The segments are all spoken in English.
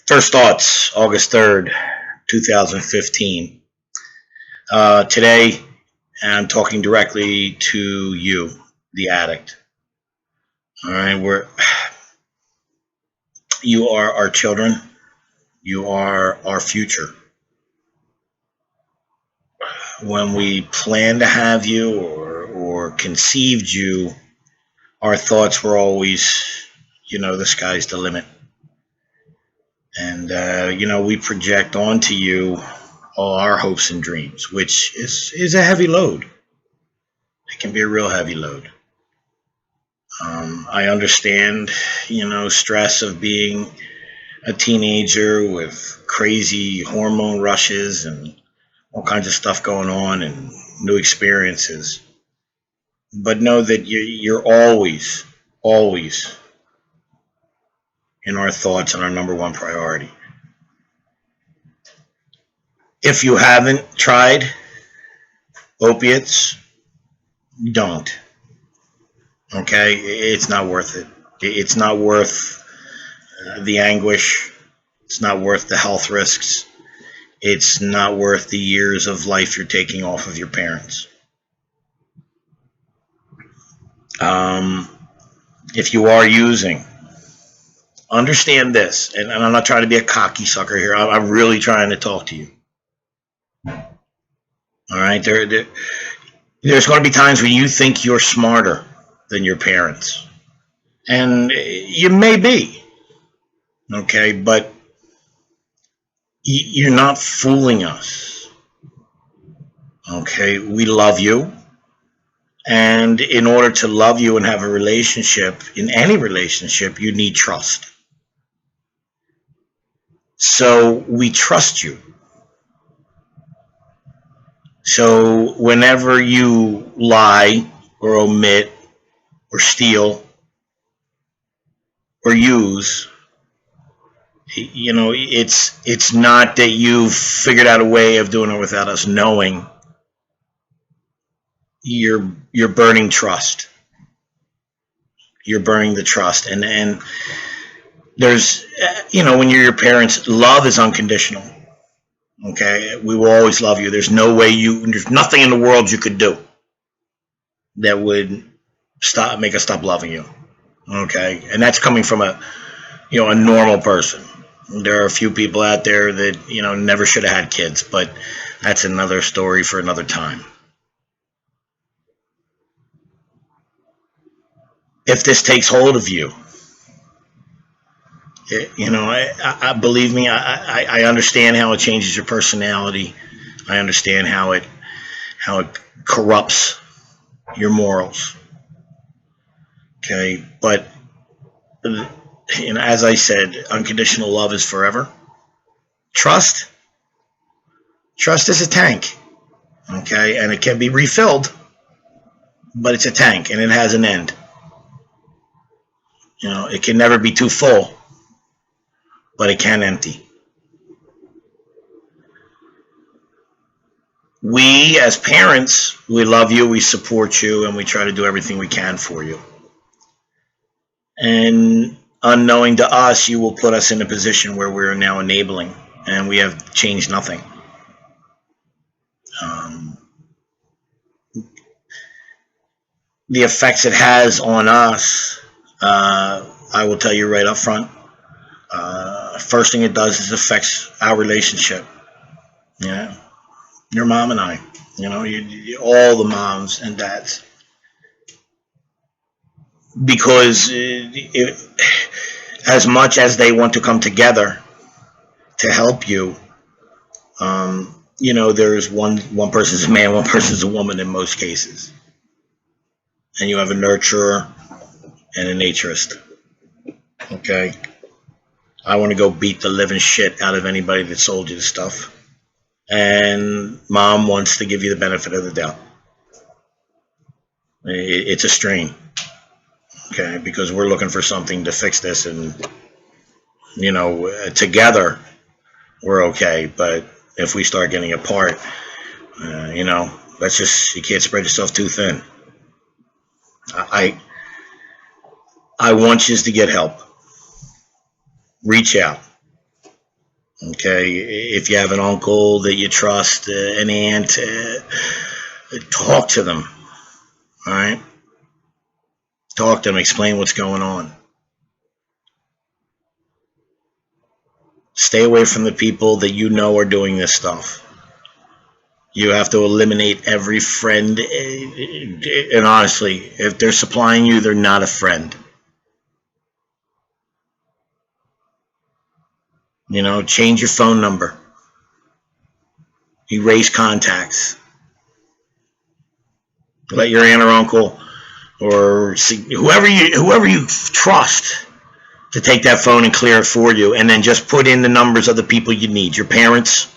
First thoughts, August 3rd, 2015. Today, I'm talking directly to you, the addict. All right, you are our children. You are our future. When we planned to have you or conceived you, our thoughts were always, the sky's the limit. And, we project onto you all our hopes and dreams, which is a heavy load. It can be a real heavy load. I understand, stress of being a teenager with crazy hormone rushes and all kinds of stuff going on and new experiences. But know that you're always, always in our thoughts and our number one priority. If you haven't tried opiates, don't. Okay? It's not worth it. It's not worth the anguish. It's not worth the health risks. It's not worth the years of life you're taking off of your parents. Um, if you are using, understand this, and I'm not trying to be a cocky sucker here. I'm really trying to talk to you. All right, there's going to be times when you think you're smarter than your parents, and you may be. Okay, but you're not fooling us. Okay, we love you. And in order to love you and have a relationship, in any relationship, you need trust. So we trust you. So whenever you lie or omit or steal or use, it's not that you've figured out a way of doing it without us knowing. You're burning trust. You're burning the trust, and there's, when you're your parents, love is unconditional. Okay, we will always love you. There's nothing in the world you could do that would make us stop loving you. Okay, and that's coming from a normal person. There are a few people out there that never should have had kids, but that's another story for another time. If this takes hold of you, I believe me, I understand how it changes your personality. I understand how it corrupts your morals. Okay, but as I said, unconditional love is forever. Trust, trust is a tank. Okay, and it can be refilled, but it's a tank and it has an end. It can never be too full, but it can empty. We, as parents, we love you, we support you, and we try to do everything we can for you. And unknowing to us, you will put us in a position where we're now enabling, and we have changed nothing. Um, the effects it has on us, I will tell you right up front. First thing it does is affects our relationship. Yeah, your mom and I. All the moms and dads, because as much as they want to come together to help you, there's one person's a man, one person's a woman in most cases, and you have a nurturer and a naturist. Okay, I want to go beat the living shit out of anybody that sold you the stuff, and mom wants to give you the benefit of the doubt. It's a strain. Okay, because we're looking for something to fix this, and together we're okay, but if we start getting apart, you can't spread yourself too thin. I want you to get help. Reach out. Okay, if you have an uncle that you trust, an aunt, talk to them. All right, talk to them, explain what's going on. Stay away from the people that you know are doing this stuff. You have to eliminate every friend. And honestly, if they're supplying you, they're not a friend. Change your phone number. Erase contacts. Let your aunt or uncle or whoever you trust to take that phone and clear it for you, and then just put in the numbers of the people you need. Your parents,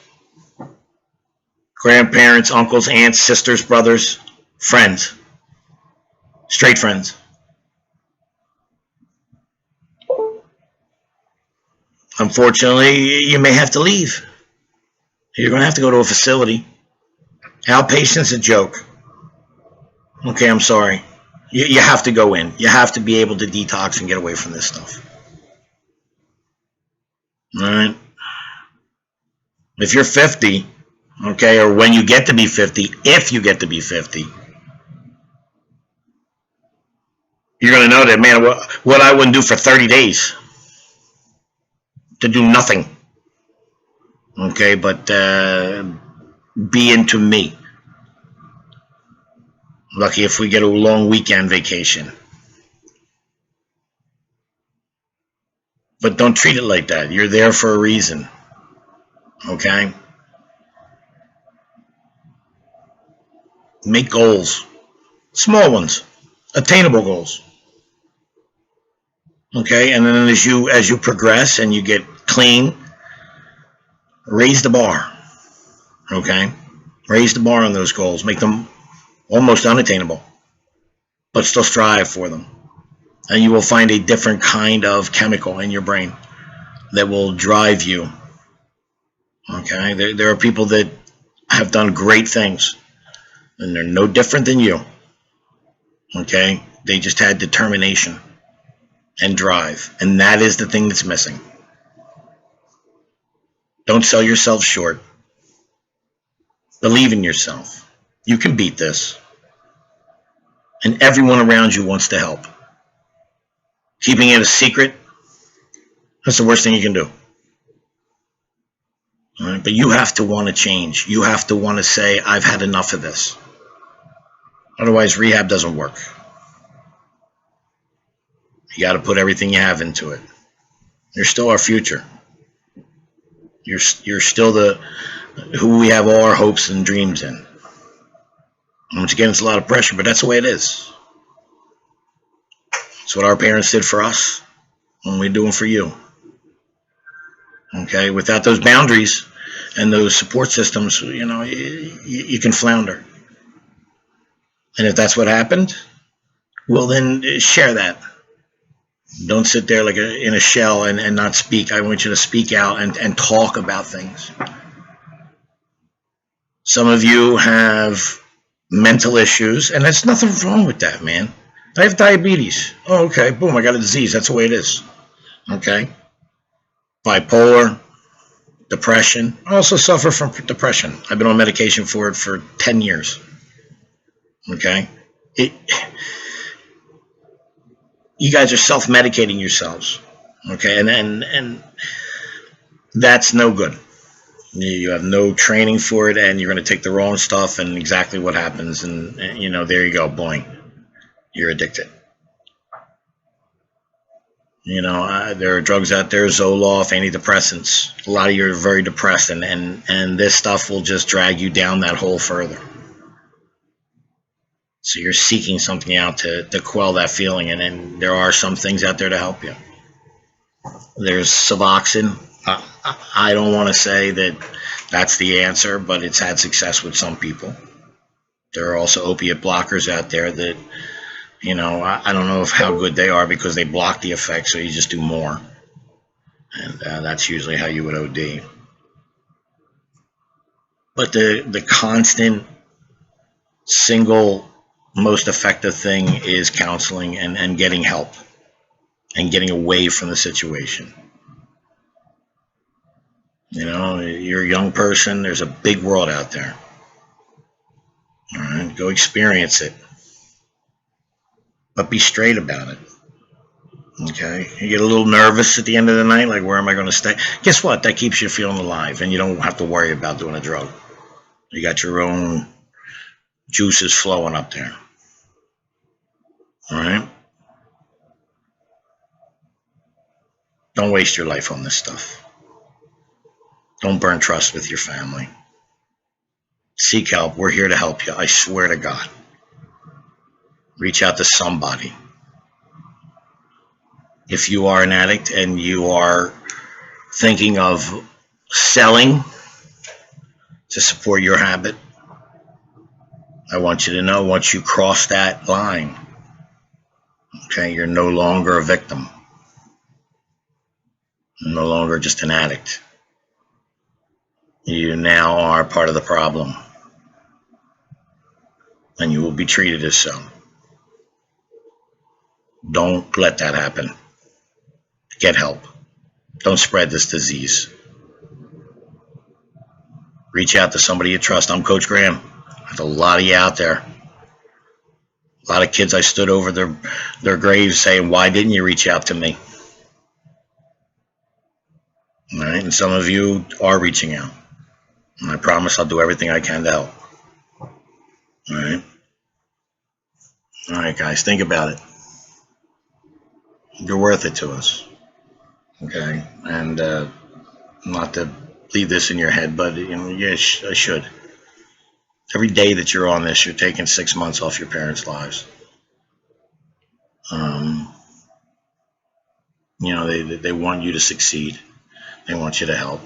grandparents, uncles, aunts, sisters, brothers, friends, straight friends. Unfortunately, you may have to leave. You're going to have to go to a facility. Outpatient's a joke. Okay, I'm sorry. You have to go in. You have to be able to detox and get away from this stuff. All right? If you're 50, okay, or when you get to be 50, if you get to be 50, you're going to know that, man, what I wouldn't do for 30 days to do nothing. Okay, but be into me. Lucky if we get a long weekend vacation. But don't treat it like that. You're there for a reason. Okay? Make goals. Small ones. Attainable goals. Okay? And then as you progress and you get clean, raise the bar. Okay? Raise the bar on those goals. Make them almost unattainable. But still strive for them. And you will find a different kind of chemical in your brain that will drive you. Okay? There are people that have done great things, and they're no different than you. Okay? They just had determination and drive, and that is the thing that's missing. Don't sell yourself short. Believe in yourself. You can beat this. And everyone around you wants to help. Keeping it a secret, that's the worst thing you can do. All right? But you have to want to change. You have to want to say, I've had enough of this. Otherwise, rehab doesn't work. You got to put everything you have into it. You're still our future. You're still who we have all our hopes and dreams in. Once again, it's a lot of pressure, but that's the way it is. It's what our parents did for us, and we're doing for you. Okay, without those boundaries and those support systems, you can flounder. And if that's what happened, well, then share that. Don't sit there like in a shell and not speak. I want you to speak out and talk about things. Some of you have mental issues, and there's nothing wrong with that, man. I have diabetes. Oh, okay, boom, I got a disease. That's the way it is. Okay? Bipolar, depression. I also suffer from depression. I've been on medication for it for 10 years. Okay? You guys are self-medicating yourselves. Okay? And that's no good. You have no training for it, and you're going to take the wrong stuff, and exactly what happens, and there you go, boing, you're addicted. There are drugs out there, Zoloft, antidepressants. A lot of you are very depressed, and this stuff will just drag you down that hole further. So you're seeking something out to quell that feeling, and there are some things out there to help you. There's Suboxone. I don't want to say that that's the answer, but it's had success with some people. There are also opiate blockers out there that, I don't know how good they are because they block the effect, so you just do more. And that's usually how you would OD. But the constant, single, most effective thing is counseling and getting help and getting away from the situation. You know, you're a young person. There's a big world out there. All right, go experience it, but be straight about it. Okay, you get a little nervous at the end of the night, like where am I going to stay? Guess what? That keeps you feeling alive, and you don't have to worry about doing a drug. You got your own juices flowing up there. All right, don't waste your life on this stuff. Don't burn trust with your family. Seek help. We're here to help you. I swear to God. Reach out to somebody. If you are an addict and you are thinking of selling to support your habit, I want you to know once you cross that line, okay, you're no longer a victim, you're no longer just an addict. You now are part of the problem, and you will be treated as so. Don't let that happen. Get help. Don't spread this disease. Reach out to somebody you trust. I'm Coach Graham. There's a lot of you out there. A lot of kids I stood over their graves saying, "Why didn't you reach out to me?" All right, and some of you are reaching out, and I promise I'll do everything I can to help. All right, guys, think about it. You're worth it to us, okay? And not to leave this in your head, but you know, yes, I should. Every day that you're on this, you're taking 6 months off your parents' lives. Um, you know, they want you to succeed. They want you to help.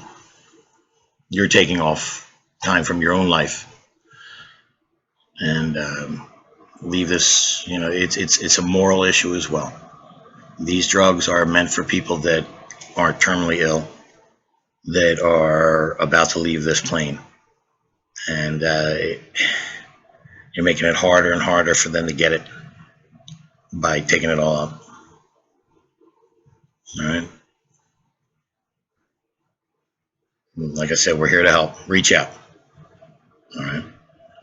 You're taking off time from your own life and leave this. You know, it's a moral issue as well. These drugs are meant for people that aren't terminally ill, that are about to leave this plane, and you're making it harder and harder for them to get it by taking it all up. All right. Like I said, we're here to help. Reach out. All right.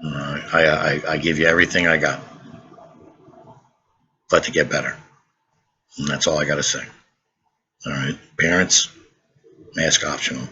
I give you everything I got, but to get better. And that's all I got to say. All right. Parents, mask optional.